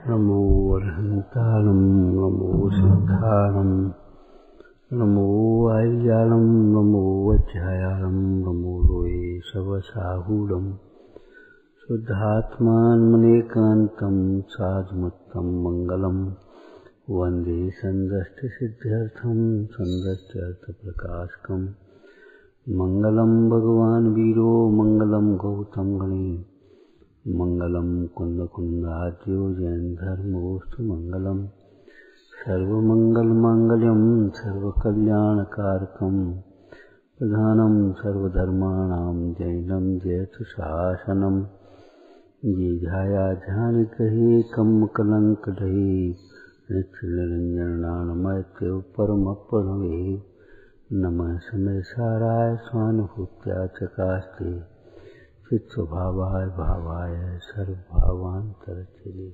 नमो अर्हन्ताणं नमो सिद्धाणं नमो आर्याणं नमो वज्रायाणं नमो लोये सवसाहूढं शुद्धात्मानमनेकान्तं साधुमुत्तं मङ्गलं वन्दे सन्दष्टसिद्ध्यर्थं सन्दष्ट्यर्थप्रकाशकं मङ्गलं भगवान् वीरो मङ्गलं गौतम गणे मङ्गलं कुन्दकुन्दाद्यो जैनधर्मोऽस्तु मङ्गलं सर्वमङ्गलमाङ्गल्यं सर्वकल्याणकारकं प्रधानं सर्वधर्माणां जैनं जयतु शासनं ये ध्यायाध्यानग्रहे कम्मकलङ्कलहे नित्यनिरञ्जनानमैत्यो परमप्रणवे नमः समयसाराय स्वानुभूत्या चकास्ते चित्स्वभावाय भावाय सर्वभावान्तरचले।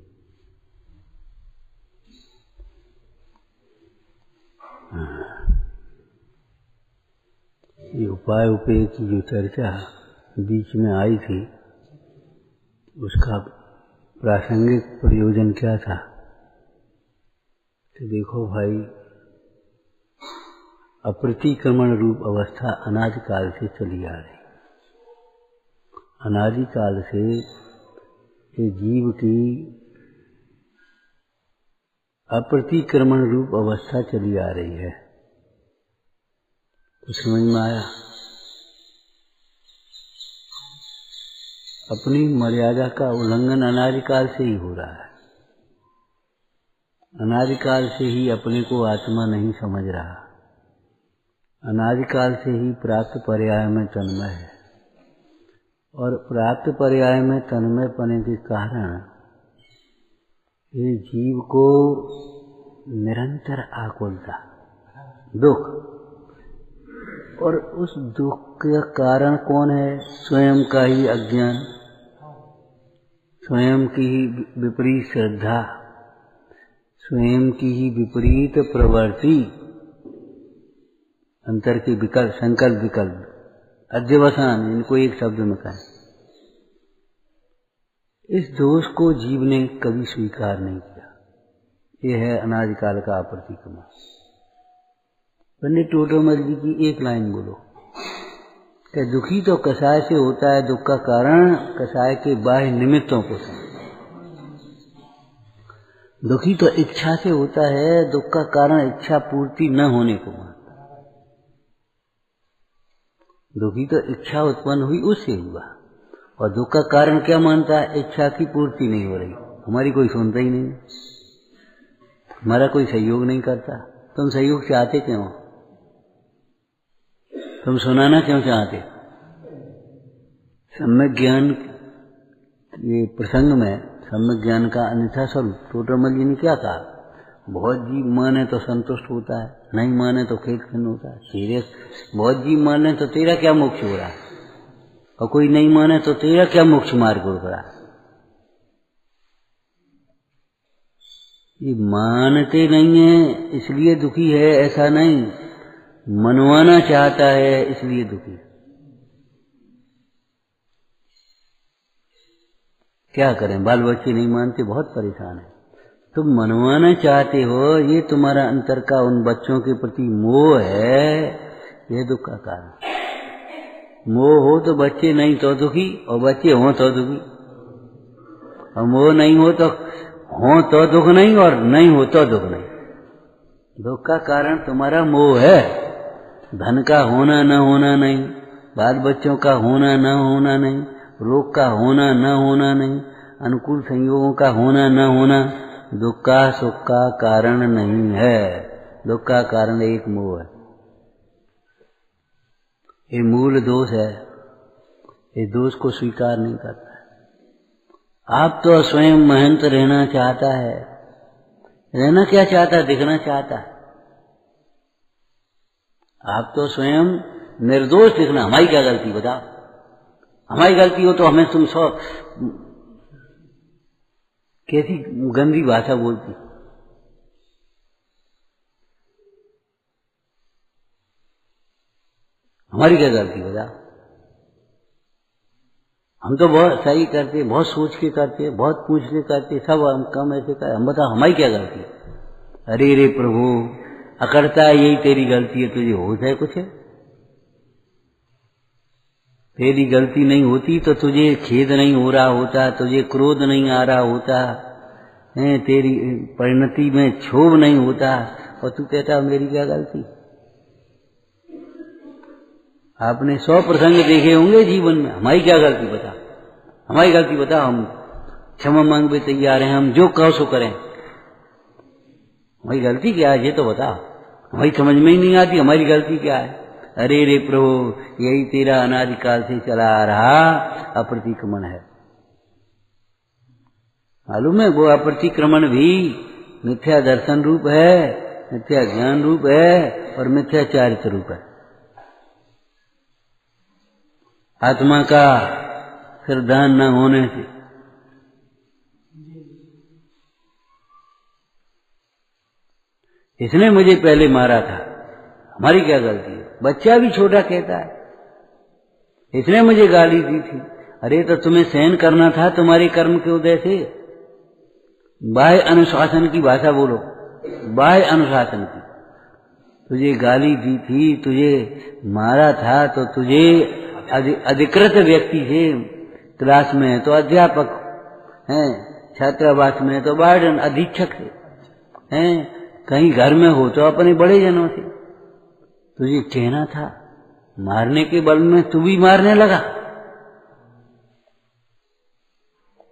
ये उपाय उपेय की जो चर्चा बीच में आई थी उसका प्रासंगिक प्रयोजन क्या था? तो देखो भाई, अप्रतिक्रमण रूप अवस्था अनादिकाल से चली आ रही। अनादिकाल से ये जीव की अप्रतिक्रमण रूप अवस्था चली आ रही है। तो समझ में आया? अपनी मर्यादा का उल्लंघन अनादिकाल से ही हो रहा है। अनादिकाल से ही अपने को आत्मा नहीं समझ रहा। अनादिकाल से ही प्राप्त पर्याय में तन्मय है और प्राप्त पर्याय में तन्मय पने के कारण ये जीव को निरंतर आकुलता, दुख, और उस दुख का कारण कौन है? स्वयं का ही अज्ञान, स्वयं की ही विपरीत श्रद्धा, स्वयं की ही विपरीत प्रवृत्ति, अंतर के विकल्प, संकल्प विकल्प, अध्यवसान, इनको एक शब्द में कहें। इस दोष को जीव ने कभी स्वीकार नहीं किया। ये है अनादिकाल का अप्रतिक्रमण। पंडित टोटोमल जी की एक लाइन बोलो कि दुखी तो कसाय से होता है, दुख का कारण कसाय के बाह्य निमित्तों को समझ। दुखी तो इच्छा से होता है, दुख का कारण इच्छा पूर्ति न होने को मानता। दुखी तो इच्छा उत्पन्न हुई उससे हुआ, और दुख का कारण क्या मानता है? इच्छा की पूर्ति नहीं हो रही, हमारी कोई सुनता ही नहीं, हमारा कोई सहयोग नहीं करता। तुम सहयोग चाहते क्यों? तुम सुनाना क्यों चाहते? सम्यक ज्ञान के प्रसंग में सम्यक ज्ञान का अन्यथा स्वरूप टोटोमल जी ने क्या कहा? बहुत जीव माने तो संतुष्ट होता है, नहीं माने तो खेद खिन्न होता है। तेरे बहुत जीव माने तो तेरा क्या मोक्ष हो रहा है, और कोई नहीं माने तो तेरा क्या मोक्ष मार्ग हो रहा है? ये मानते नहीं है इसलिए दुखी है, ऐसा नहीं। मनवाना चाहता है इसलिए दुखी। क्या करें, बाल बच्चे नहीं मानते, बहुत परेशान है। तुम मनवाना चाहते हो, ये तुम्हारा अंतर का उन बच्चों के प्रति मोह है, ये दुख का कारण। मोह हो तो बच्चे नहीं तो दुखी, और बच्चे हो तो दुखी। और मोह नहीं हो तो दुख नहीं, और नहीं हो तो दुख नहीं। दुख का कारण तुम्हारा मोह है। धन का होना न होना नहीं, बाल बच्चों का होना न होना नहीं, रोग का होना न होना नहीं, अनुकूल संयोगों का होना न होना दुख का सुख का कारण नहीं है। दुख का कारण एक मोह है। ये मूल दोष है। ये दोष को स्वीकार नहीं करता है। आप तो स्वयं महंत रहना चाहता है। रहना क्या चाहता है? दिखना चाहता है। आप तो स्वयं निर्दोष दिखना। हमारी क्या गलती बताओ? हमारी गलती हो तो हमें तुम सब कैसी गंदी भाषा बोलती। हमारी क्या गलती बताओ? हम तो बहुत सही करते, बहुत सोच के करते, बहुत पूछ के करते, सब हम कम ऐसे कर, हम बताओ हमारी क्या गलती है? अरे रे प्रभु, अकड़ता है यही तेरी गलती है, तुझे होश है कुछ है? तेरी गलती नहीं होती तो तुझे खेद नहीं हो रहा होता, तुझे क्रोध नहीं आ रहा होता है, तेरी परिणति में क्षोभ नहीं होता, और तू कहता मेरी क्या गलती? आपने 100 प्रसंग देखे होंगे जीवन में, हमारी क्या गलती बता, हमारी गलती बता, हम क्षमा मांगने तैयार हैं, हम जो कहो सो करें, हमारी गलती क्या है ये तो बता, हमारी समझ में ही नहीं आती हमारी गलती क्या है। अरे रे प्रभु, यही तेरा अनादिकाल से चला आ रहा अप्रतिक्रमण है। मालूम है वो अप्रतिक्रमण भी मिथ्या दर्शन रूप है, मिथ्या ज्ञान रूप है और मिथ्या चारित्र रूप है। आत्मा का श्रद्धान न होने से इसने मुझे पहले मारा था, हमारी क्या गलती है? बच्चा भी छोटा कहता है इसने मुझे गाली दी थी। अरे तो तुम्हें सहन करना था तुम्हारे कर्म के उदय से। बाह्य अनुशासन की भाषा बोलो, बाह्य अनुशासन की। तुझे गाली दी थी, तुझे मारा था, तो तुझे अधिकृत व्यक्ति से, क्लास में है तो अध्यापक हैं, छात्रावास में है तो वार्डन अधीक्षक हैं, कहीं घर में हो तो अपने बड़े जनों से। तुझे कहना था, मारने के बल में तू भी मारने लगा।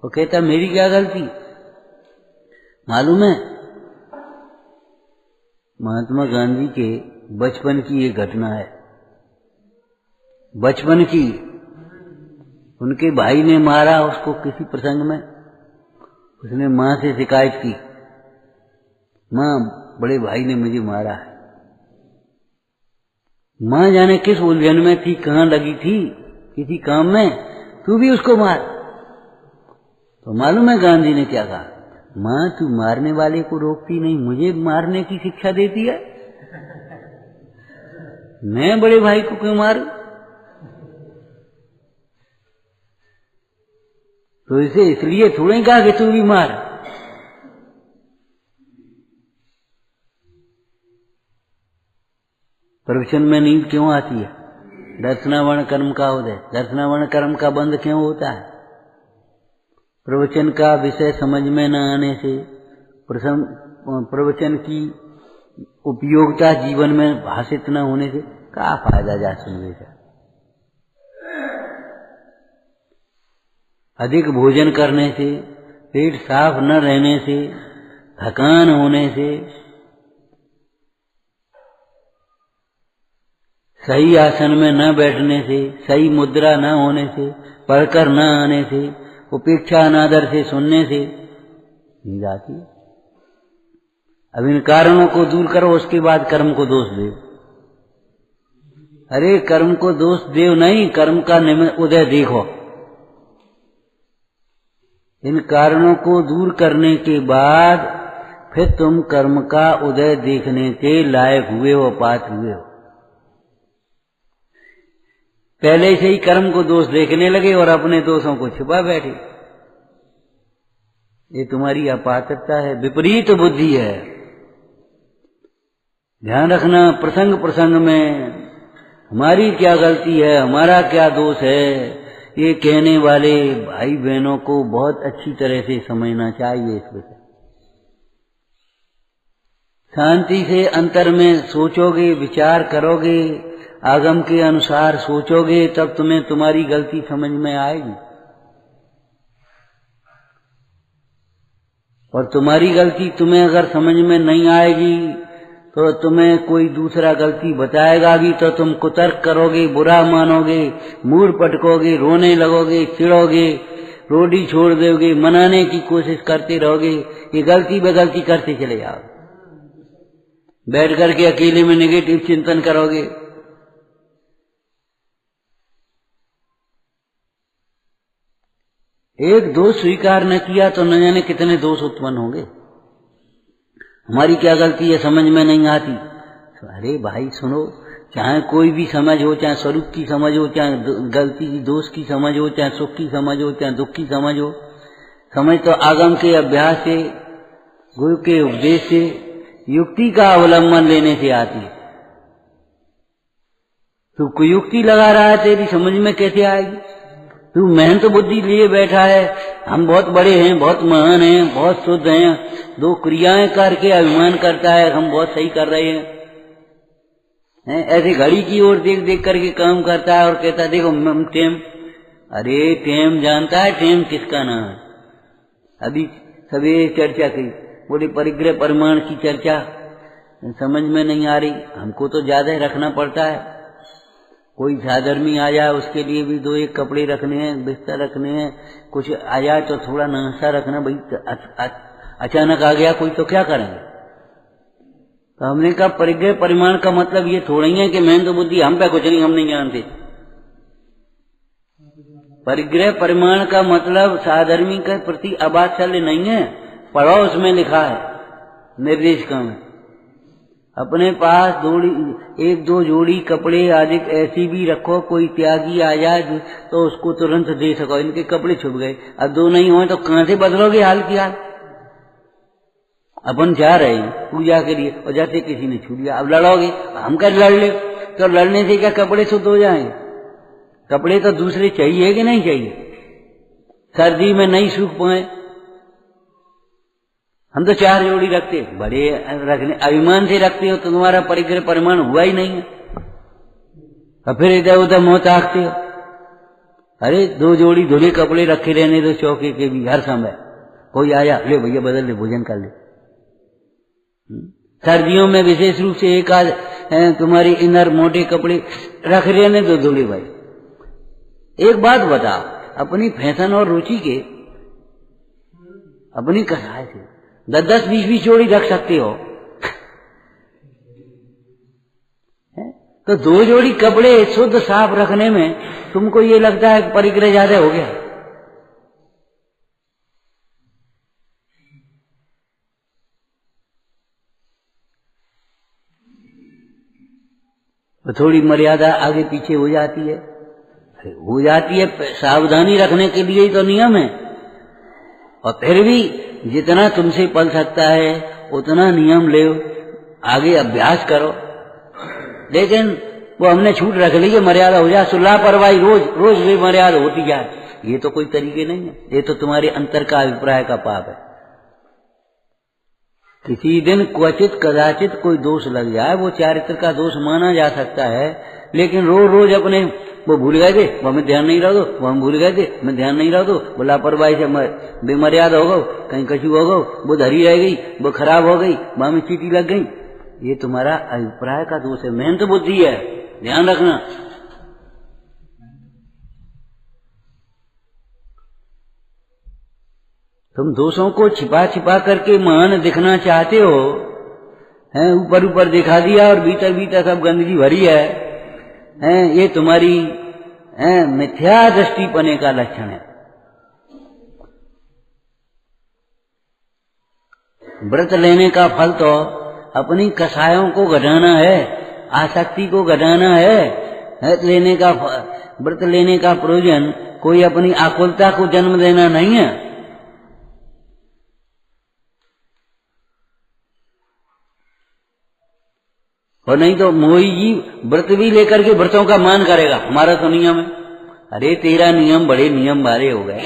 वो कहता मेरी क्या गलती? मालूम है महात्मा गांधी के बचपन की ये घटना है, बचपन की। उनके भाई ने मारा उसको किसी प्रसंग में, उसने मां से शिकायत की, मां बड़े भाई ने मुझे मारा है। मां जाने किस उलझन में थी, कहां लगी थी किसी काम में, तू भी उसको मार। तो मालूम है गांधी ने क्या कहा? मां तू मारने वाले को रोकती नहीं, मुझे मारने की शिक्षा देती है, मैं बड़े भाई को क्यों मारूं? तो इसे इसलिए थोड़े कहा कि तू भी मार। प्रवचन में नींद क्यों आती है? दर्शनावरण कर्म का उदय, दर्शनावरण कर्म का बंद क्यों होता है? प्रवचन का विषय समझ में न आने से, प्रवचन की उपयोगिता जीवन में भाषित न होने से क्या फायदा जा सुनने का? अधिक भोजन करने से, पेट साफ न रहने से, थकान होने से, सही आसन में न बैठने से, सही मुद्रा न होने से, पढ़कर न आने से, उपेक्षा अनादर से सुनने से नींद आती है। अब इन कारणों को दूर करो, उसके बाद कर्म को दोष दे। अरे कर्म को दोष देव नहीं, कर्म का उदय देखो। इन कारणों को दूर करने के बाद फिर तुम कर्म का उदय देखने के लायक हुए हो, पात्र हुए हो। पहले से ही कर्म को दोष देखने लगे और अपने दोषों को छुपा बैठे, ये तुम्हारी अपात्रता है, विपरीत बुद्धि है। ध्यान रखना, प्रसंग प्रसंग में हमारी क्या गलती है, हमारा क्या दोष है, ये कहने वाले भाई बहनों को बहुत अच्छी तरह से समझना चाहिए। इस विषय शांति से अंतर में सोचोगे, विचार करोगे, आगम के अनुसार सोचोगे, तब तुम्हें तुम्हारी गलती समझ में आएगी। और तुम्हारी गलती तुम्हें अगर समझ में नहीं आएगी तो तुम्हें कोई दूसरा गलती बताएगा भी तो तुम कुतर्क करोगे, बुरा मानोगे, मुंह पटकोगे, रोने लगोगे, चिढ़ोगे, रोटी छोड़ दोगे, मनाने की कोशिश करते रहोगे। ये गलती बेगलती करते चले जाओ, बैठ करके अकेले में नेगेटिव चिंतन करोगे। एक दोष स्वीकार न किया तो न जाने कितने दोष उत्पन्न होंगे। हमारी क्या गलती है समझ में नहीं आती। तो अरे भाई सुनो, चाहे कोई भी समझ हो, चाहे स्वरूप की समझ हो, चाहे गलती की दोष की समझ हो, चाहे सुख की समझ हो, चाहे दुख की समझ हो, समझ तो आगम के अभ्यास से, गुरु के उपदेश से, युक्ति का अवलंबन लेने से आती है। तू कुयुक्ति लगा रहा है, तेरी समझ में कैसे आएगी? तू मेहनत बुद्धि लिए बैठा है, हम बहुत बड़े हैं, बहुत महान हैं, बहुत शुद्ध हैं, दो क्रियाएं करके अभिमान करता है हम बहुत सही कर रहे हैं, ऐसे घड़ी की ओर देख देख करके काम करता है और कहता है देखो टेम। अरे टेम जानता है टेम किसका नाम है? अभी सवेरे चर्चा की, बोले परिग्रह परिमाण की चर्चा समझ में नहीं आ रही, हमको तो ज्यादा रखना पड़ता है। कोई साधर्मी आ जाए उसके लिए भी दो एक कपड़े रखने हैं, बिस्तर रखने हैं, कुछ आ जाए तो थोड़ा नाश्ता रखना। भाई अचानक आ गया कोई तो क्या करेंगे? तो हमने कहा परिग्रह परिमाण का मतलब ये थोड़ा ही है कि मेहनत तो बुद्धि हम पे कुछ नहीं, हम नहीं जानते। परिग्रह परिमाण का मतलब साधर्मी के प्रति अवात्सल्य नहीं है, पढ़ो उसमें लिखा है निर्देशिका में। अपने पास एक दो जोड़ी कपड़े आदि ऐसी भी रखो, कोई त्यागी आ जाए तो उसको तुरंत दे सको। इनके कपड़े छुप गए, अब दो नहीं हुए तो कहां से बदलोगे हाल की हाल? अपन जा रहे हैं पूजा के लिए और जाते किसी ने छू लिया, अब लड़ोगे, हम क्या लड़ ले? तो लड़ने से क्या कपड़े शुद्ध हो जाएंगे? कपड़े तो दूसरे चाहिए कि नहीं चाहिए? सर्दी में नहीं सूख पाए, हम तो 4 जोड़ी रखते, बड़े रखने अभिमान से रखते हो तो तुम्हारा परिग्रह परिमाण हुआ ही नहीं है, और फिर इधर उधर मुंह ताकते हो। अरे 2 जोड़ी धुले कपड़े रखे रहने दो चौके के भी, हर समय कोई आया ले भैया बदल ले, भोजन कर ले। सर्दियों में विशेष रूप से एक आध तुम्हारी इनर मोटे कपड़े रख रहने दो धुले भाई। एक बात बताओ, अपनी फैशन और रुचि के अपनी कसाय से 10-10, 20-20 जोड़ी रख सकते हो, तो 2 जोड़ी कपड़े शुद्ध साफ रखने में तुमको ये लगता है कि परिग्रह ज्यादा हो गया? तो थोड़ी मर्यादा आगे पीछे हो जाती है, सावधानी रखने के लिए ही तो नियम है। और फिर भी जितना तुमसे पल सकता है उतना नियम ले, आगे अभ्यास करो। लेकिन वो हमने छूट रख ली, मर्यादा हो जाए, लापरवाही रोज रोज भी मर्यादा होती जाए, ये तो कोई तरीके नहीं है। ये तो तुम्हारे अंतर का अभिप्राय का पाप है। किसी दिन क्वचित कदाचित कोई दोष लग जाए, वो चारित्र का दोष माना जा सकता है, लेकिन रोज रोज अपने वो भूल गए थे, वो हमें ध्यान नहीं रह दो, वो हम भूल गए थे, मैं ध्यान नहीं रह दो, वो लापरवाही से बेमर्यादा हो गो, कहीं कछु हो गो, वो धरी रह गई, वो खराब हो गई, वहां में चीटी लग गई, ये तुम्हारा अभिप्राय का दोष है। मेहनत बुद्धि है, ध्यान रखना। तुम दोषों को छिपा छिपा करके महान दिखना चाहते हो, हैं ऊपर ऊपर दिखा दिया और भीतर भीतर सब गंदगी भरी है, ये तुम्हारी मिथ्या दृष्टि पने का लक्षण है। व्रत लेने का फल तो अपनी कसायों को घटाना है, आसक्ति को घटाना है। लेने का व्रत लेने का प्रयोजन कोई अपनी आकुलता को जन्म देना नहीं है। और नहीं तो मोही जी व्रत भी लेकर के व्रतों का मान करेगा, हमारा तो नियम है। अरे तेरा नियम बड़े नियम बारे हो गए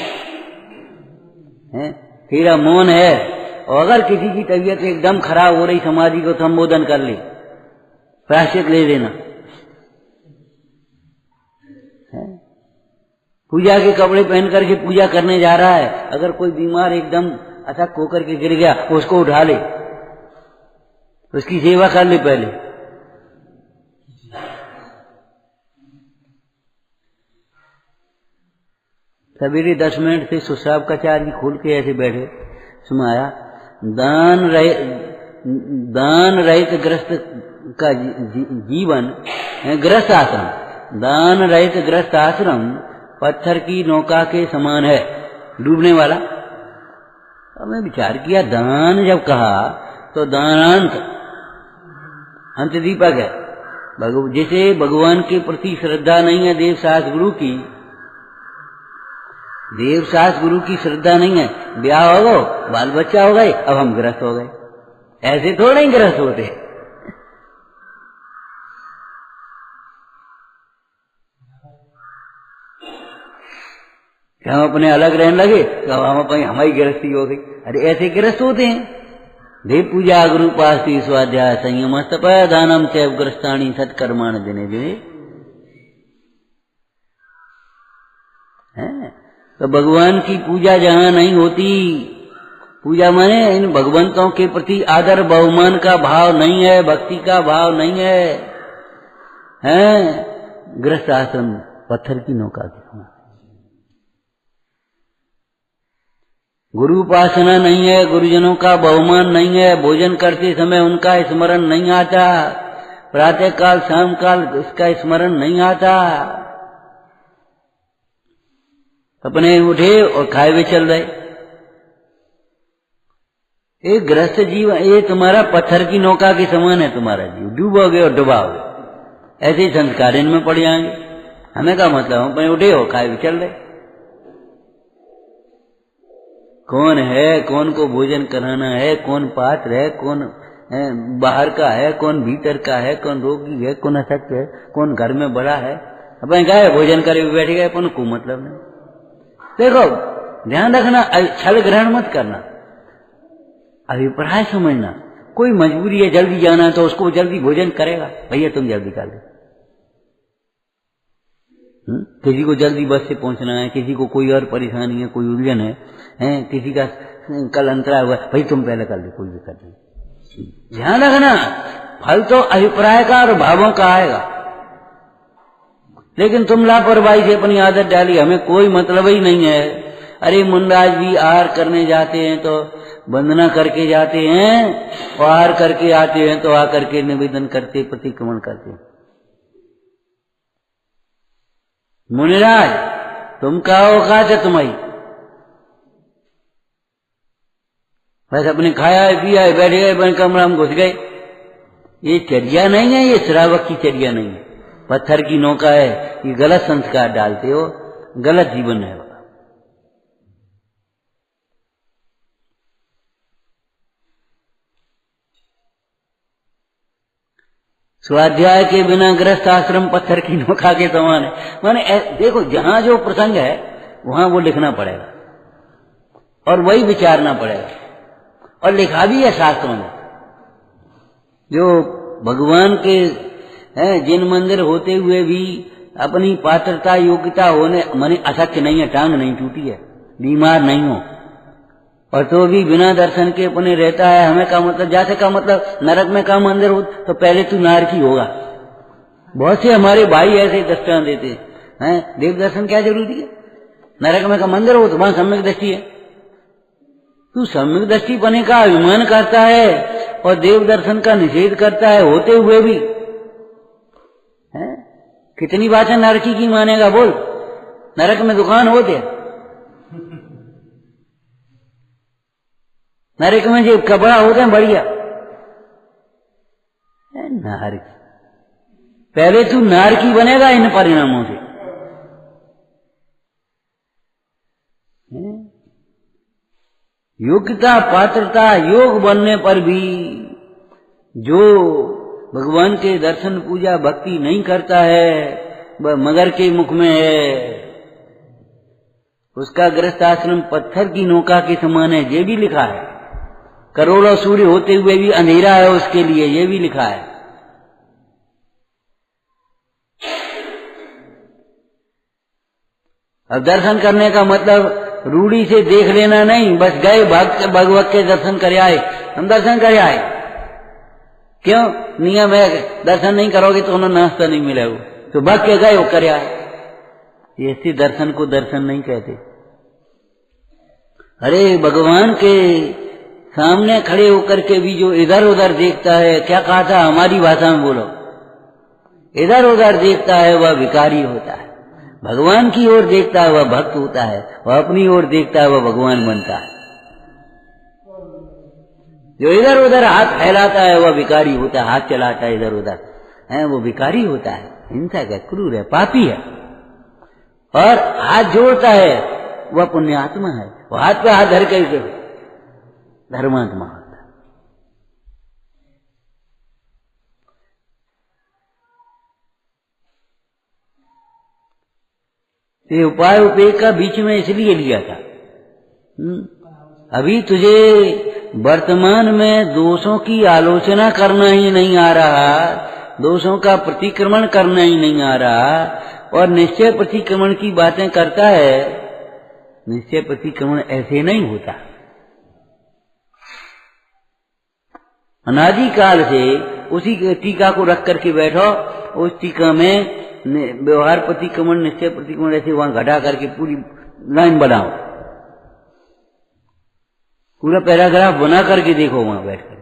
हैं, तेरा मौन है। और अगर किसी की तबीयत एकदम खराब हो रही, समाधि को संबोधन कर ले, प्रायश्चित ले देना। पूजा के कपड़े पहन करके पूजा करने जा रहा है, अगर कोई बीमार एकदम अटक होकर के गिर गया, उसको उठा ले, उसकी सेवा कर ले पहले। सवेरे 10 मिनट से सुश्राव का चार्ज खोल के ऐसे बैठे, सुना आया दान रहित ग्रस्त का जीवन, ग्रस्त आश्रम, दान रहित ग्रस्त आश्रम पत्थर की नौका के समान है, डूबने वाला। अब मैं विचार किया, दान जब कहा तो दानांत अंत दीपक है, जिसे भगवान के प्रति श्रद्धा नहीं है, देव शास्त्र गुरु की, देव शास्त्र गुरु की श्रद्धा नहीं है, ब्याह हो गो, बाल बच्चा हो गए, अब हम गृहस्थ हो गए, ऐसे थोड़ा ही गृहस्थ होते। हम अपने अलग रहने लगे तो हम अपनी हमारी गृहस्थी हो गई। अरे ऐसे गृहस्थ होते हैं। देव पूजा गुरु पासी स्वाध्याय संयम तप दानम चैव ग्रस्तानी सत्कर्माण दिने दिने। तो भगवान की पूजा जहाँ नहीं होती, पूजा माने इन भगवंतों के प्रति आदर बहुमान का भाव नहीं है, भक्ति का भाव नहीं है, गृहस्थ आश्रम पत्थर की नौका की समान। गुरु उपासना नहीं है, गुरुजनों का बहुमान नहीं है, भोजन करते समय उनका स्मरण नहीं आता, प्रातः काल शाम काल उसका स्मरण नहीं आता, अपने उठे और खाए हुए चल रहे। एक गृहस्थ जीवन ये तुम्हारा पत्थर की नौका के समान है, तुम्हारा जीव डूबोगे और डुबाओगे, ऐसे संस्कार इनमें पड़ जाएंगे। हमें क्या मतलब, हम अपने उठे हो खाए हुए चल रहे। कौन है, कौन को भोजन कराना है, कौन पात्र है, कौन बाहर का है, कौन भीतर का है, कौन रोगी है, कौन अशक्त है, कौन घर में बड़ा है, अपन गए भोजन करे बैठ गए, अपन को मतलब नहीं। देखो ध्यान रखना, छल ग्रहण मत करना, अभिप्राय समझना। कोई मजबूरी है जल्दी जाना तो उसको जल्दी भोजन करेगा, भैया तुम जल्दी कर लो। किसी को जल्दी बस से पहुंचना है, किसी को कोई और परेशानी है, कोई उलझन है, किसी का कल अंतरा हुआ, भाई तुम पहले कर लो, कोई दिक्कत नहीं। ध्यान रखना, फल तो अभिप्राय का और भावों का आएगा, लेकिन तुम लापरवाही से अपनी आदत डाली, हमें कोई मतलब ही नहीं है। अरे मुंडाज भी आहार करने जाते हैं तो वंदना करके जाते हैं, और आहार करके आते हैं तो आकर के निवेदन करते, प्रतिक्रमण करते। मुनिराज तुम का औकात है तुम्हारी, बस अपने खाया है पिया है बैठ गए, बन कमरा में घुस गए। ये चर्या नहीं है, ये श्रावक की चर्या नहीं है, पत्थर की नौका है। ये गलत संस्कार डालते हो, गलत जीवन है। स्वाध्याय के बिना गृहस्थ आश्रम पत्थर की नौका के समान है। माने देखो जहां जो प्रसंग है वहां वो लिखना पड़ेगा और वही विचारना पड़ेगा, और लिखा भी है शास्त्रों में। जो भगवान के जिन मंदिर होते हुए भी अपनी पात्रता योग्यता होने माने अशक्त नहीं है, टांग नहीं टूटी है, बीमार नहीं हो, और तो भी बिना दर्शन के अपने रहता है। हमें का मतलब, जैसे का मतलब नरक में का मंदिर हो तो पहले तू नारकी होगा। बहुत से हमारे भाई ऐसे दृष्टांत देते हैं, देव दर्शन क्या जरूरी है, नरक में का मंदिर हो तो वहां सम्यक दृष्टि है। तू सम्यक दृष्टि बने का अभिमान करता है और देव दर्शन का निषेध करता है होते हुए भी, कितनी बातें नरकी की मानेगा बोल। नरक में दुकान होते, नरक में जो कपड़ा होते हैं बढ़िया, नारकी। पहले तू नारकी बनेगा इन परिणामों से। योग्यता पात्रता योग बनने पर भी जो भगवान के दर्शन पूजा भक्ति नहीं करता है वह मगर के मुख में है, उसका गृहस्थ आश्रम पत्थर की नौका के समान है। ये भी लिखा है, करोड़ों सूर्य होते हुए भी अंधेरा है उसके लिए, ये भी लिखा है। अब दर्शन करने का मतलब रूढ़ी से देख लेना नहीं, बस गए भगवत के दर्शन कर आए, हम दर्शन कर आए। क्यों? नियम है, दर्शन नहीं करोगे तो उन्हें नाश्ता नहीं मिलेगा, तो भग के गए वो कर आए। ऐसे दर्शन को दर्शन नहीं कहते। अरे भगवान के सामने खड़े होकर के भी जो इधर उधर देखता है, क्या कहा था हमारी भाषा में बोलो, इधर उधर देखता है वह भिखारी होता है, भगवान की ओर देखता है वह भक्त होता है, वह अपनी ओर देखता है वह भगवान बनता है। जो इधर उधर हाथ फैलाता है वह भिखारी होता है, हाथ चलाता है इधर उधर, है वो भिखारी होता है, हिंसक है, क्रूर है, पापी है। और हाथ जोड़ता है वह पुण्यात्मा है, वो हाथ पे हाथ धर करके धर्मात्मा होता है। ये उपाय उपेय का बीच में इसलिए लिया था। अभी तुझे वर्तमान में दोषों की आलोचना करना ही नहीं आ रहा, दोषों का प्रतिक्रमण करना ही नहीं आ रहा, और निश्चय प्रतिक्रमण की बातें करता है। निश्चय प्रतिक्रमण ऐसे नहीं होता। अनादि काल से उसी टीका को रख करके बैठो, उस टीका में व्यवहार प्रतिक्रमण, निश्चय प्रतिक्रमण ऐसे वहां घटा करके पूरी लाइन बनाओ, पूरा पैराग्राफ बना करके देखो वहां बैठ करके।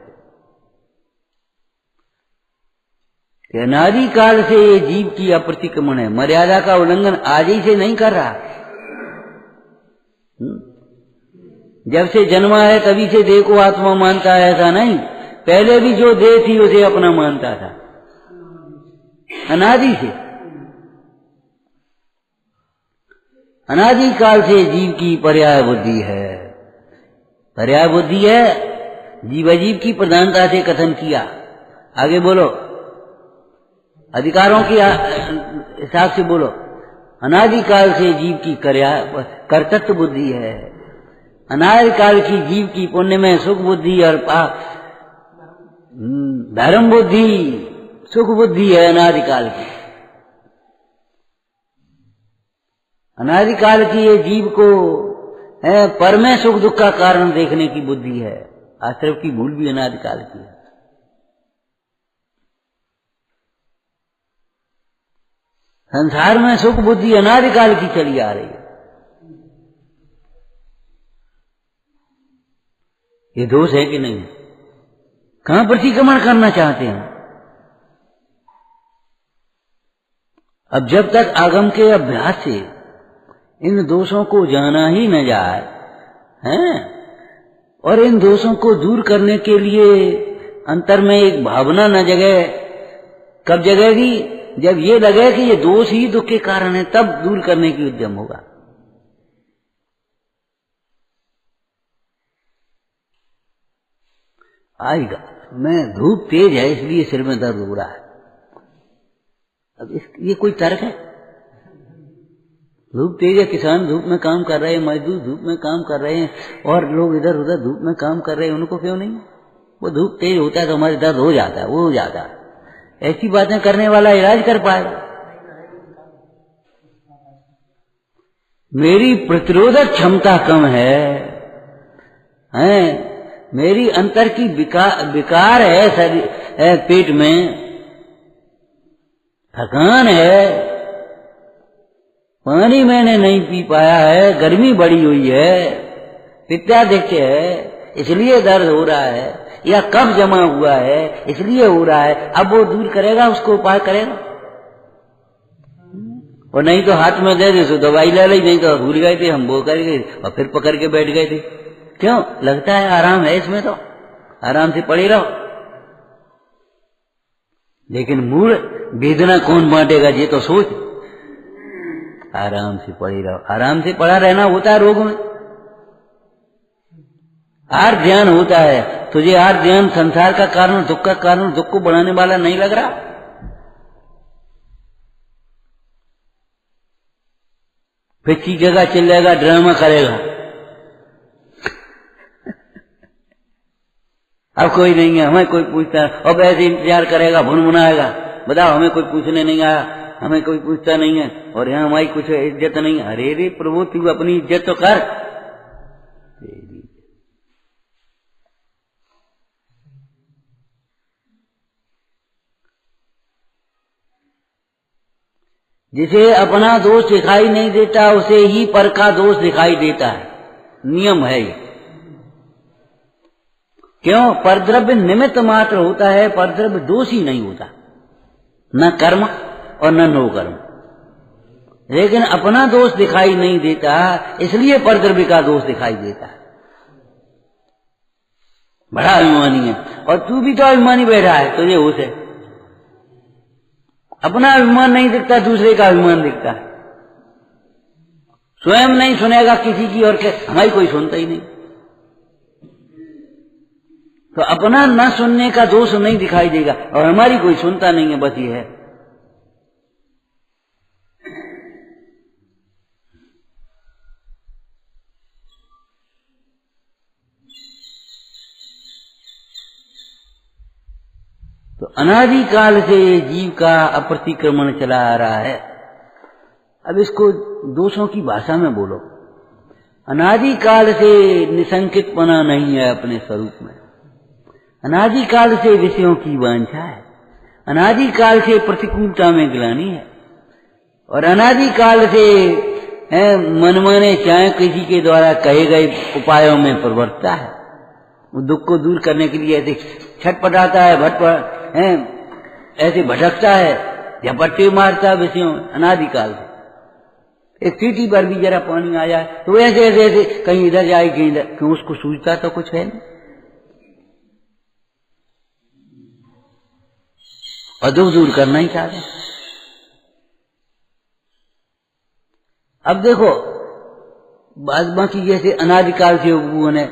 अनादि काल से ये जीव की अप्रतिक्रमण है, मर्यादा का उल्लंघन आज ही से नहीं कर रहा। जब से जन्मा है तभी से देह को आत्मा मानता है, ऐसा नहीं। पहले भी जो देह थी उसे अपना मानता था, अनादि से। अनादि काल से जीव की पर्याय बुद्धि है, पर्याय बुद्धि है, जीव अजीव की प्रधानता से कथन किया। आगे बोलो, अधिकारों के हिसाब से बोलो। अनादि काल से जीव की कर्तृत्व बुद्धि है, अनादि काल की जीव की पुण्य में सुख बुद्धि और धर्म बुद्धि, सुख बुद्धि है अनादि काल की। अनादि काल की ये जीव को है पर में सुख दुख का कारण देखने की बुद्धि है। आश्रव की भूल भी अनादि काल की है। संसार में सुख बुद्धि अनादि काल की चली आ रही है। ये दोष है कि नहीं? कहां प्रतिक्रमण करना चाहते हैं? अब जब तक आगम के अभ्यास से इन दोषों को जाना ही न जाए, हैं, और इन दोषों को दूर करने के लिए अंतर में एक भावना न जगे, कब जगेगी? जब ये लगे कि ये दोष ही दुख के कारण है, तब दूर करने की उद्यम होगा। आएगा। मैं धूप तेज है इसलिए सिर में दर्द हो रहा है। अब ये कोई तर्क है? धूप तेज है, किसान धूप में काम कर रहे हैं, मजदूर धूप में काम कर रहे हैं, और लोग इधर उधर धूप में काम कर रहे हैं, उनको क्यों नहीं? वो धूप तेज होता है तो हमारे दर्द हो जाता है, वो हो जाता है। ऐसी बातें करने वाला इलाज कर पाएगा। मेरी प्रतिरोधक क्षमता कम है, मेरी अंतर की विकार है, शरीर पेट में थकान है, पानी मैंने नहीं पी पाया है, गर्मी बढ़ी हुई है, पित्ताधिक्य है इसलिए दर्द हो रहा है, या कब जमा हुआ है इसलिए हो रहा है। अब वो दूर करेगा, उसको उपाय करेगा। और नहीं तो हाथ में दे दे तो दवाई ले ली, नहीं तो भूल गए थे हम, वो कर गए और फिर पकड़ के बैठ गए थे। क्यों? लगता है आराम है इसमें, तो आराम से पड़े रहो। लेकिन मूल वेदना कौन बांटेगा, ये तो सोच। आराम से पड़े रहो। आराम से पड़ा रहना होता है रोग में। आर ध्यान होता है। तुझे आर ध्यान संसार का कारण, दुख का कारण, दुख को बढ़ाने वाला नहीं लग रहा? फिर चीखेगा, चिल्लेगा, ड्रामा करेगा। अब कोई नहीं है, हमें कोई पूछता है, अब ऐसे इंतजार करेगा, भुनभुनाएगा, बताओ हमें कोई पूछने नहीं आया, हमें कोई पूछता नहीं है, और यहाँ हमारी कुछ इज्जत नहीं है। अरे रे प्रभु, तू अपनी इज्जत तो कर। जिसे अपना दोष दिखाई नहीं देता उसे ही पर का दोष दिखाई देता है, नियम है ये। क्यों? परद्रव्य निमित्त मात्र होता है, परद्रव्य दोष ही नहीं होता, न कर्म और न नो कर्म। लेकिन अपना दोष दिखाई नहीं देता, इसलिए परद्रव्य का दोष दिखाई देता है। बड़ा अभिमानी है, और तू भी तो अभिमानी बैठा है, तुझे होश है। अपना अभिमान नहीं दिखता, दूसरे का अभिमान दिखता है। स्वयं नहीं सुनेगा किसी की और हमारी कोई सुनता ही नहीं, तो अपना न सुनने का दोष नहीं दिखाई देगा और हमारी कोई सुनता नहीं है, बस ये है। तो अनादि काल से जीव का अप्रतिक्रमण चला आ रहा है। अब इसको दोषों की भाषा में बोलो। अनादि काल से निसंकितपना नहीं है अपने स्वरूप में, अनादि काल से विषयों की वांछा है, अनादि काल से प्रतिकूलता में ग्लानि है, और अनादि काल से मनमाने चाहे किसी के द्वारा कहे गए उपायों में प्रवृत्ता है। वो दुख को दूर करने के लिए ऐसे छटपटाता है, ऐसे भटकता है, झपट्टे मारता है विषयों में अनादिकाल से। एक चीटी पर भी जरा पानी आ जाए तो ऐसे ऐसे ऐसे कहीं इधर जाए कहीं इधर, क्यों? उसको सूझता तो कुछ है नहीं, और दुख दूर करना ही चाहते। अब देखो बाकी जैसे अनादिकाल से उपभुवन है,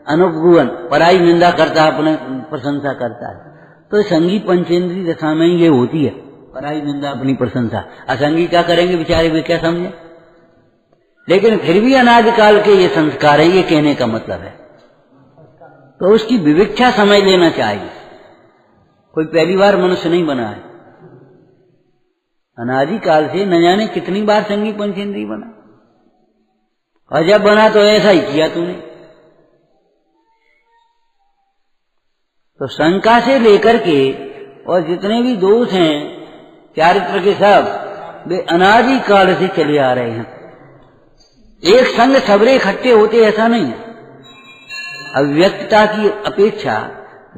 अनुपभुवन पराई निंदा करता है, अपने प्रशंसा करता है, तो संगी पंचेंद्री दशा में ये होती है, पराई निंदा अपनी प्रशंसा। असंगी क्या करेंगे बेचारे, वे क्या समझे? लेकिन फिर भी अनादिकाल के ये संस्कार है, ये कहने का मतलब है। तो उसकी विविक्षा समझ लेना चाहिए। कोई पहली बार मनुष्य नहीं बना है, अनादिकाल से न जाने कितनी बार संगी पंचेंद्री बना, और जब बना तो ऐसा ही किया तूने। तो शंका से लेकर के और जितने भी दोष हैं चारित्र के, सब वे अनादिकाल से चले आ रहे हैं। एक संग सबरे इकट्ठे होते ऐसा नहीं है। अव्यक्तता की अपेक्षा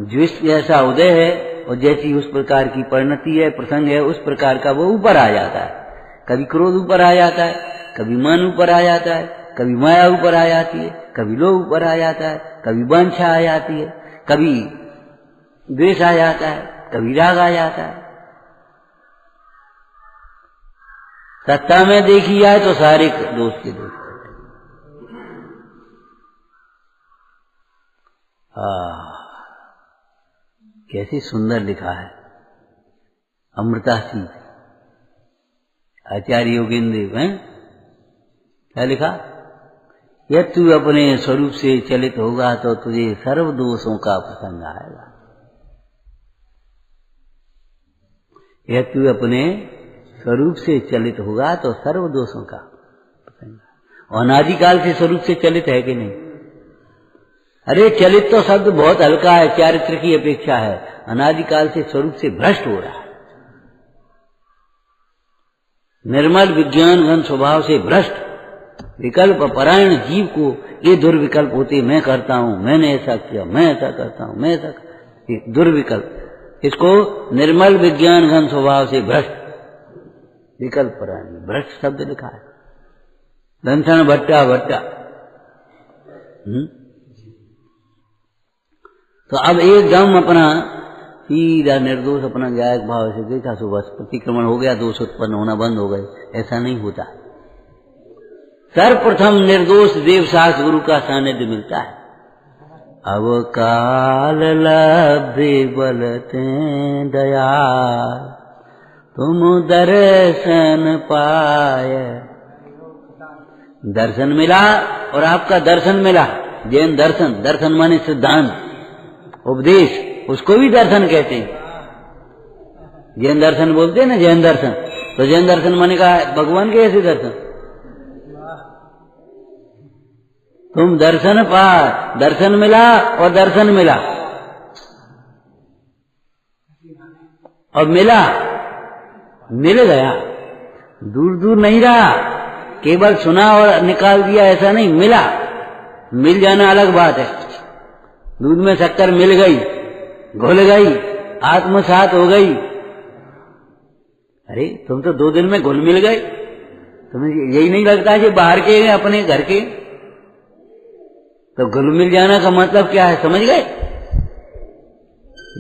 जिस जैसा उदय है और जैसी उस प्रकार की परिणति है, प्रसंग है, उस प्रकार का वो ऊपर आ जाता है। कभी क्रोध ऊपर आ जाता है, कभी मन ऊपर आ जाता है, कभी माया ऊपर आ जाती है, कभी लोभ ऊपर आ जाता है, कभी वांछा आ जाती है, कभी द्वेष आ जाता है, कभी राग आ जाता है। सत्ता में देखी जाए तो सारे दोष के दोष। कैसी सुंदर लिखा है अमृतासी आचार्य योगेंद्र हैं। क्या लिखा? यदि तू अपने स्वरूप से चलित होगा तो तुझे सर्व दोषों का प्रसंग आएगा। यदि तू अपने स्वरूप से चलित होगा तो सर्व दोषों का प्रसंग। और अनादिकाल से स्वरूप से चलित है कि नहीं? अरे चलित तो शब्द बहुत हल्का है, चारित्र की अपेक्षा है। अनादिकाल से स्वरूप से भ्रष्ट हो रहा है, निर्मल विज्ञान घन स्वभाव से भ्रष्ट, विकल्प परायण जीव को ये दुर्विकल्प होते, मैं करता हूं, मैंने ऐसा किया, मैं ऐसा करता हूं, मैं ऐसा, दुर्विकल्प। इसको निर्मल विज्ञान घन स्वभाव से भ्रष्ट, विकल्प परायण, भ्रष्ट शब्द लिखा है। दंसन भट्टा भट्टा। तो अब एकदम अपना सीधा निर्दोष अपना गायक भाव से देखा, सुबह प्रतिक्रमण हो गया, दोष उत्पन्न होना बंद हो गए। ऐसा नहीं होता। सर्वप्रथम निर्दोष देव शास्त्र गुरु का सानिध्य मिलता है। अब काल लब्धि बलते दया तुम दर्शन पाए। दर्शन मिला और आपका दर्शन मिला, जैन दर्शन, दर्शन माने सिद्धांत, उपदेश, उसको भी दर्शन कहते हैं। जैन दर्शन बोलते हैं ना, जैन दर्शन। तो जैन दर्शन माने का भगवान के ऐसे दर्शन। तुम दर्शन पा, दर्शन मिला और दर्शन मिला, और मिला, मिल गया, दूर दूर नहीं रहा, केवल सुना और निकाल दिया ऐसा नहीं, मिला। मिल जाना अलग बात है। दूध में शक्कर मिल गई, घुल गई, आत्मसात हो गई। अरे तुम तो 2 दिन में घुल मिल गए। तुम्हें यही नहीं लगता कि बाहर के हैं अपने घर के? तो घुल मिल जाना का मतलब क्या है, समझ गए?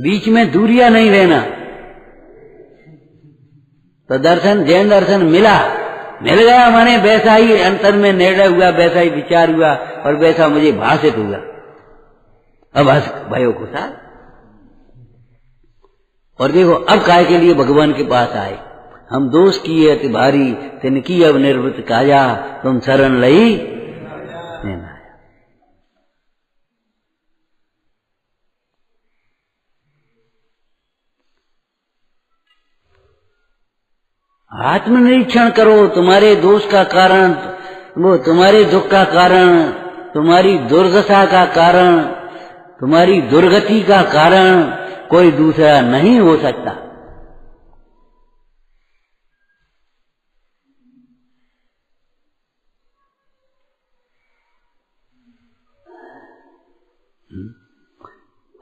बीच में दूरियां नहीं रहना। तो दर्शन, जैन दर्शन मिल गया, माने वैसा ही अंतर में निर्णय हुआ, वैसा ही विचार हुआ और वैसा मुझे भाषित हुआ। अब हंस भयो खुशहाल। और देखो अब काय के लिए भगवान के पास आए, हम दोष किए अति भारी, तिनकी अब निर्वृत काया, तुम शरण लई नहीं। आत्मनिरीक्षण करो, तुम्हारे दोष का कारण, वो तुम्हारे दुख का कारण, तुम्हारी दुर्दशा का कारण, तुम्हारी दुर्गति का कारण कोई दूसरा नहीं हो सकता।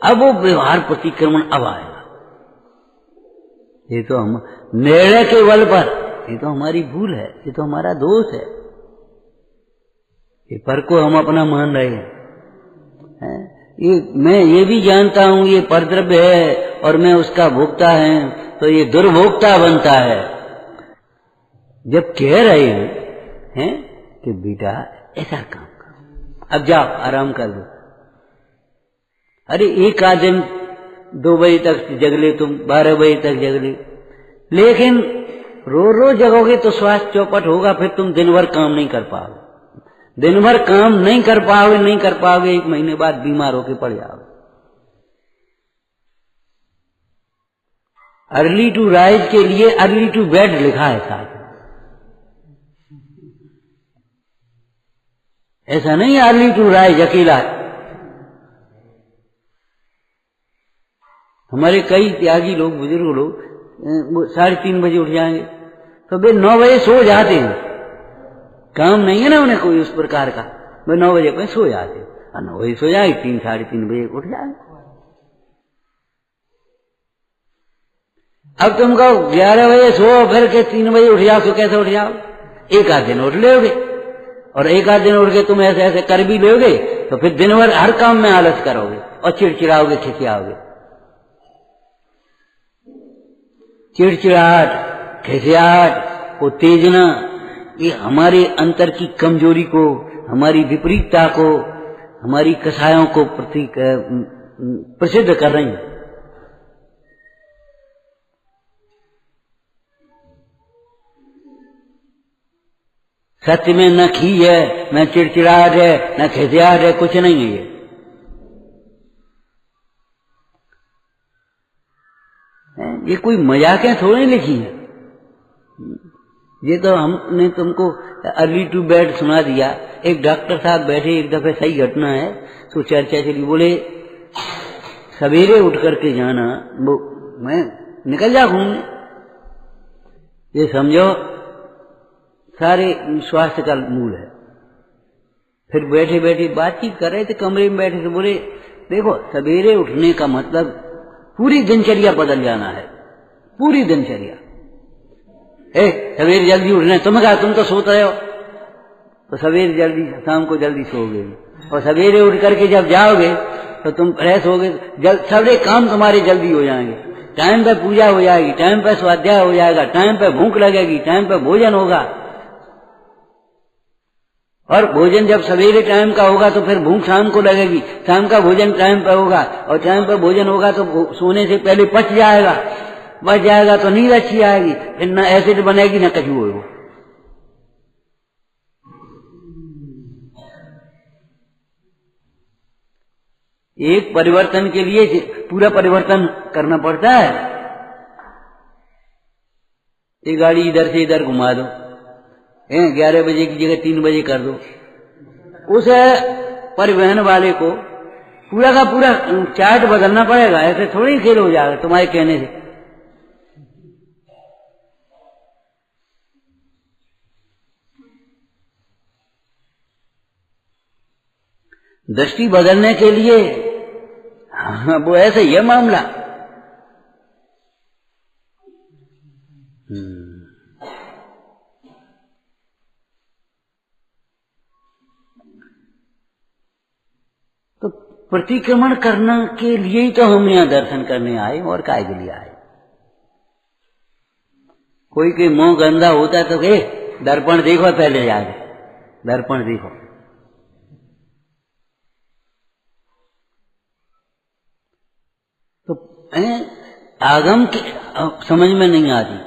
अब वो व्यवहार प्रतिक्रमण अब आएगा। ये तो हम निर्णय के बल पर, ये तो हमारी भूल है, ये तो हमारा दोष है, ये पर को हम अपना मान रहे हैं। ये मैं ये भी जानता हूं ये परद्रव्य है और मैं उसका भोक्ता है, तो ये दुर्भोक्ता बनता है। जब कह रहे हैं कि बेटा ऐसा काम करो, अब जाओ आराम कर लो। अरे एक आध दिन 2 बजे तक जगले तुम, 12 बजे तक जगले, लेकिन रोज जगोगे तो स्वास्थ्य चौपट होगा, फिर तुम दिन भर काम नहीं कर पाओगे। दिन भर काम नहीं कर पाओगे, 1 महीने बाद बीमार होके पड़ जाओगे। अर्ली टू राइज के लिए अर्ली टू बेड लिखा है साथ, ऐसा नहीं अर्ली टू राइज अकेला। हमारे कई त्यागी लोग, बुजुर्ग लोग 3:30 बजे उठ जाएंगे, तो वे 9 बजे सो जाते हैं। काम नहीं है ना उन्हें कोई उस प्रकार का, वे 9 बजे पे सो जाते हैं। 9 बजे सो जाए, 3 साढ़े 3 बजे उठ जाए। अब तुम कहो 11 बजे सो, फिर के 3 बजे उठ जाओ, तो कैसे उठ जाओ? एक आध दिन उठ लोगे, और एक आध दिन उठ के तुम ऐसे ऐसे कर भी लोगे, तो फिर दिन भर हर काम में आलस करोगे और चिड़चिड़ाओगे, खिसियाओगे। चिड़चिड़ाहट, खिसियाहट, उत्तेजना, ये हमारे अंतर की कमजोरी को, हमारी विपरीतता को, हमारी कसायों को प्रसिद्ध कर रही है। सत्य में न खीज है, न चिड़चिड़ाहट है, न खिसियाहट है, कुछ नहीं है। ये कोई मजाकें थोड़ी लिखी है, ये तो हमने तुमको अर्ली टू बेड सुना दिया। एक डॉक्टर साहब बैठे, एक दफे सही घटना है, तो चर्चा चली, बोले सवेरे उठ करके जाना, वो मैं निकल जा घूमने। ये समझो सारे स्वास्थ्य का मूल है। फिर बैठे बैठे बातचीत कर रहे थे, कमरे में बैठे थे, बोले देखो सवेरे उठने का मतलब पूरी दिनचर्या बदल जाना है, पूरी दिनचर्या। सवेरे जल्दी उठना है, तुम्हें कहा तुम तो सोते रहे हो, तो सवेरे जल्दी, शाम को जल्दी सोओगे, और सवेरे उठ करके जब जाओगे तो तुम फ्रेश होगे, सारे काम तुम्हारे जल्दी हो जाएंगे, टाइम पे पूजा हो जाएगी, टाइम पे स्वाध्याय हो जाएगा, टाइम पे भूख लगेगी, टाइम पे भोजन होगा। और भोजन जब सवेरे टाइम का होगा तो फिर भूख शाम को लगेगी, शाम का भोजन टाइम पे होगा, और टाइम पे भोजन होगा तो सोने से पहले पच जाएगा तो नींद अच्छी आएगी, फिर न एसिड बनेगी न कछु होगा। एक परिवर्तन के लिए पूरा परिवर्तन करना पड़ता है। ये गाड़ी इधर से इधर घुमा दो, 11 बजे की जगह 3 बजे कर दो, उस परिवहन वाले को पूरा का पूरा चार्ट बदलना पड़ेगा। ऐसे थोड़ी खेल हो जाएगा तुम्हारे कहने से। दृष्टि बदलने के लिए वो ऐसे ही है मामला। तो प्रतिक्रमण करने के लिए ही तो हम यहाँ दर्शन करने आए, और काय के लिए आए? कोई कोई मुंह गंदा होता तो ए दर्पण देखो, पहले जाके दर्पण देखो। तो आगम के समझ में नहीं आती,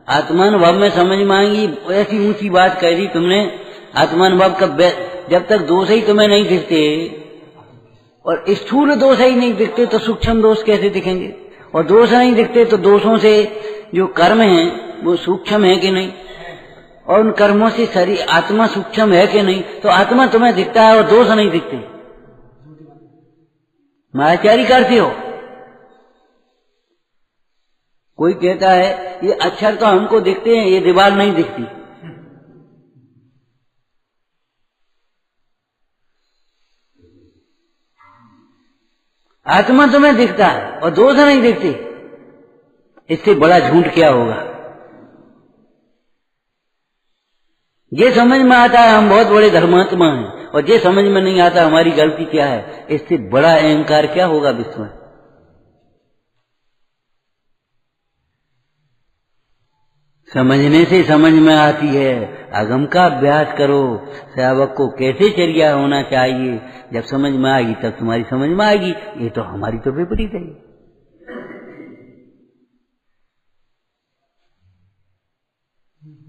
आत्मानुभव में समझ में आएंगी। ऐसी ऊंची बात कह दी तुमने, आत्मानुभव का जब तक दोष ही तुम्हें नहीं दिखते और स्थूल दोष ही नहीं दिखते तो सूक्ष्म दोष कैसे दिखेंगे? और दोष नहीं दिखते तो दोषों से जो कर्म है वो सूक्ष्म है कि नहीं, और उन कर्मों से शरीर आत्मा सूक्ष्म है कि नहीं? तो आत्मा तुम्हें दिखता है और दोष नहीं दिखते, मायाचारी करते हो। कोई कहता है ये अक्षर तो हमको दिखते हैं, ये दीवार नहीं दिखती। आत्मा तुम्हें दिखता है और दोष नहीं दिखते, इससे बड़ा झूठ क्या होगा? ये समझ में आता है हम बहुत बड़े धर्मात्मा हैं, और ये समझ में नहीं आता हमारी गलती क्या है, इससे बड़ा अहंकार क्या होगा विश्व में? समझने से समझ में आती है। आगम का अभ्यास करो, सेवक को कैसे चर्या होना चाहिए, जब समझ में आएगी तब तुम्हारी समझ में आएगी। ये तो हमारी तो विपरीत है।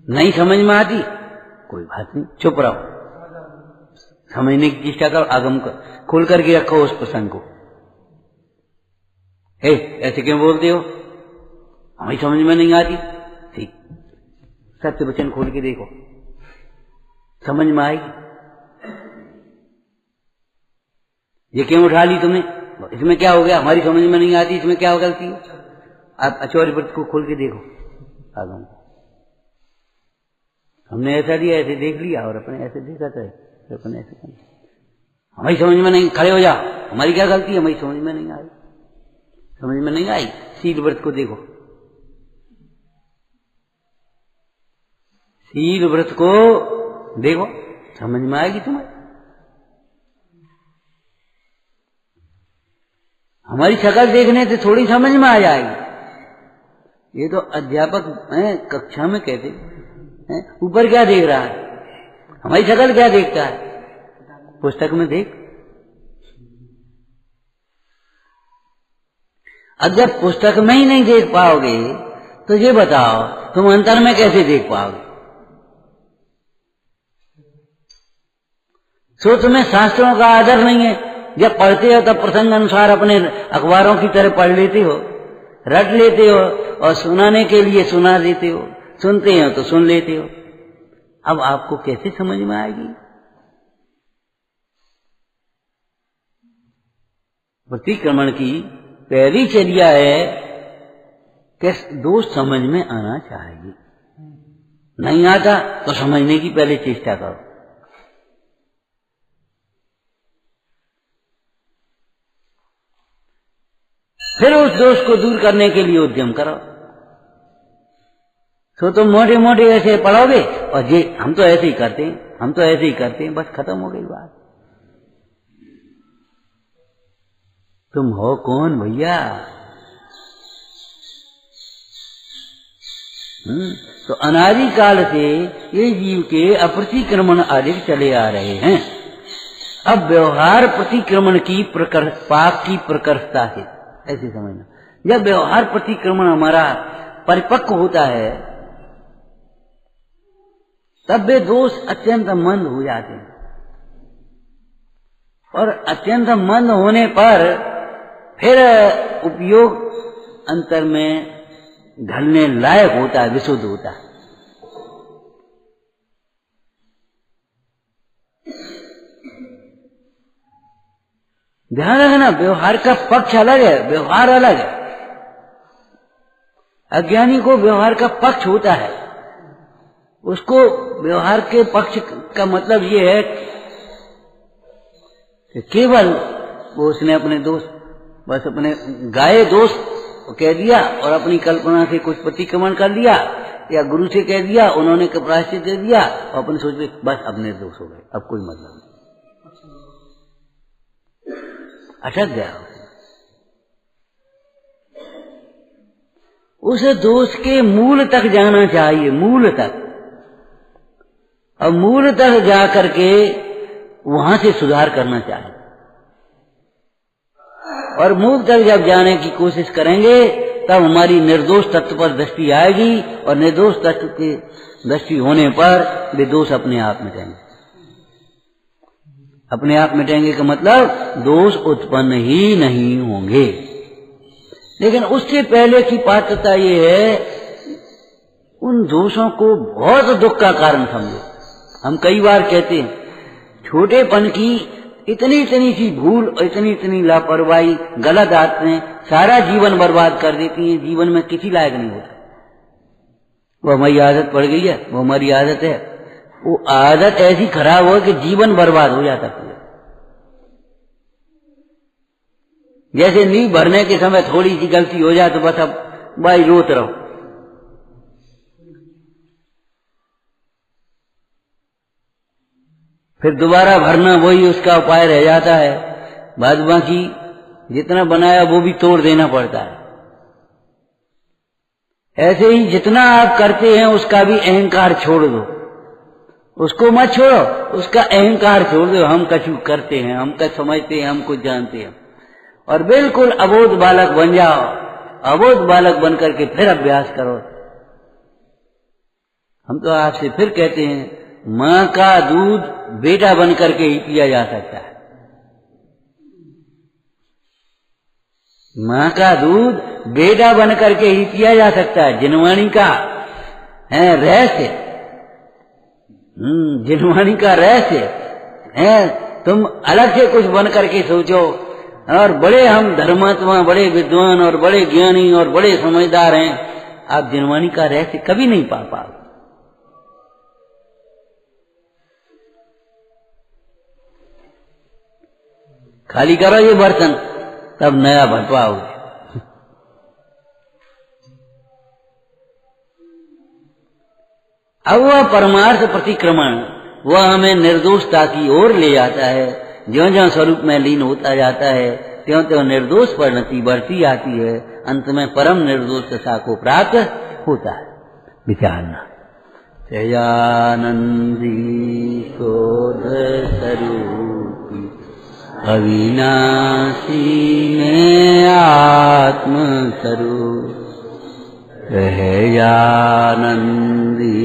नहीं समझ में आती, कोई बात नहीं, चुप रहो, समझने की चेष्टा करो। आगम को खोल करके रखो उस प्रसंग को। हे ऐसे क्यों बोलते हो, हमें समझ में नहीं आती? ठीक, सत्य वचन खोल के देखो, समझ में आएगी। ये क्यों उठा ली तुमने, इसमें क्या हो गया? हमारी समझ में नहीं आती, इसमें क्या गलती है? आप आचार्य व्रत को खोल के देखो। आगम हमने ऐसा दिया, ऐसे देख लिया, और अपने ऐसे देखा था, अपने ऐसे हमारी समझ में नहीं। खड़े हो जाओ, हमारी क्या गलती है? हमारी समझ में नहीं आई, समझ में नहीं आई। शील व्रत को देखो, शील व्रत को देखो, समझ में आएगी तुम्हें। हमारी शक्ल देखने से थोड़ी समझ में आ जाएगी। ये तो अध्यापक कक्षा में कहते हैं, ऊपर क्या देख रहा है, हमारी शक्ल क्या देखता है? पुस्तक में देख। अब जब पुस्तक में ही नहीं देख पाओगे तो ये बताओ तुम अंतर में कैसे देख पाओगे? सो तुम्हें शास्त्रों का आदर नहीं है। जब पढ़ते हो तब प्रसंग अनुसार अपने अखबारों की तरह पढ़ लेते हो, रट लेते हो, और सुनाने के लिए सुना देते हो, सुनते हो तो सुन लेते हो। अब आपको कैसे समझ में आएगी? प्रतिक्रमण की पहली चर्या है कि दोष समझ में आना चाहिए। नहीं आता तो समझने की पहले चेष्टा करो। फिर उस दोष को दूर करने के लिए उद्यम करो। तो तुम मोटे मोटे ऐसे पढ़ोगे, और ये हम तो ऐसे ही करते हैं, हम तो ऐसे ही करते हैं, बस खत्म हो गई बात। तुम हो कौन भैया? तो अनादि काल से ये जीव के अप्रतिक्रमण अधिक चले आ रहे हैं। अब व्यवहार प्रतिक्रमण की पाप की प्रकर्षता है, ऐसे समझना। जब व्यवहार प्रतिक्रमण हमारा परिपक्व होता है तब वे दोष अत्यंत मंद हो जाते हैं, और अत्यंत मंद होने पर फिर उपयोग अंतर में ढलने लायक होता है, विशुद्ध होता है। ध्यान रखना, व्यवहार का पक्ष अलग है, व्यवहार अलग है। अज्ञानी को व्यवहार का पक्ष होता है। उसको व्यवहार के पक्ष का मतलब ये है कि केवल वो उसने अपने दोस्त, बस अपने गाये दोस्त कह दिया और अपनी कल्पना से कुछ प्रतिक्रमण कर लिया, या गुरु से कह दिया, उन्होंने प्रायश्चित दे दिया, और अपने सोच में बस अब निर्दोष हो गए, अब कोई मतलब नहीं, अटक गया। उस दोष के मूल तक जाना चाहिए, मूल तक। और मूल तक जा करके वहां से सुधार करना चाहिए। और मूल तक जब जाने की कोशिश करेंगे तब हमारी निर्दोष तत्व पर दृष्टि आएगी, और निर्दोष तत्व की दृष्टि होने पर वे दोष अपने आप मिटेंगे। अपने आप मिटेंगे का मतलब दोष उत्पन्न ही नहीं होंगे। लेकिन उससे पहले की पात्रता ये है, उन दोषों को बहुत दुख का कारण समझो। हम कई बार कहते हैं छोटेपन की इतनी इतनी सी भूल और इतनी इतनी लापरवाही, गलत आदतें सारा जीवन बर्बाद कर देती हैं, जीवन में किसी लायक नहीं होता। वो हमारी आदत पड़ गई है, वो हमारी आदत है, वो आदत ऐसी खराब हो कि जीवन बर्बाद हो जाता है। जैसे नींव भरने के समय थोड़ी सी गलती हो जाए तो बस अब भाई रोत रहो। फिर दोबारा भरना वही उसका उपाय रह जाता है। बाद बाकी जितना बनाया वो भी तोड़ देना पड़ता है। ऐसे ही जितना आप करते हैं उसका भी अहंकार छोड़ दो, उसको मत छोड़ो, उसका अहंकार छोड़ दो। हम कछु करते हैं, हम कुछ समझते हैं, हम कुछ जानते हैं, और बिल्कुल अबोध बालक बन जाओ। अबोध बालक बन करके फिर अभ्यास करो। हम तो आपसे फिर कहते हैं, मां का दूध बेटा बन करके ही पिया जा सकता है। मां का दूध बेटा बन करके ही पिया जा सकता है। जिनवाणी का है रहस्य, जिनवाणी का रहस्य है। तुम अलग से कुछ बन करके सोचो, और बड़े हम धर्मात्मा, बड़े विद्वान और बड़े ज्ञानी और बड़े समझदार हैं, आप जिनवाणी का रहस्य कभी नहीं पा पाओगे। खाली करो ये बर्तन, तब नया भर पाओगे। अब वह परमार्थ प्रतिक्रमण वह हमें निर्दोषता की ओर ले जाता है। ज्यों ज्यों स्वरूप में लीन होता जाता है त्यों त्यों निर्दोष परिणति बढ़ती आती है। अंत में परम निर्दोष दशा को प्राप्त होता है। विचारना जयानंदी शोध स्वरूपी अविनाशी में आत्म स्वरूप आनंदी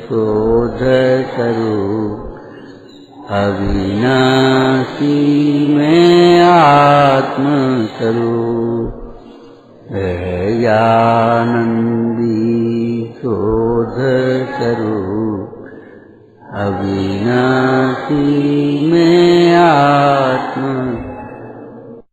शोध स्वरूप अविनाशी में आत्म स्वरूप आनंदी शोध स्वरूप अविनाशी में आत्म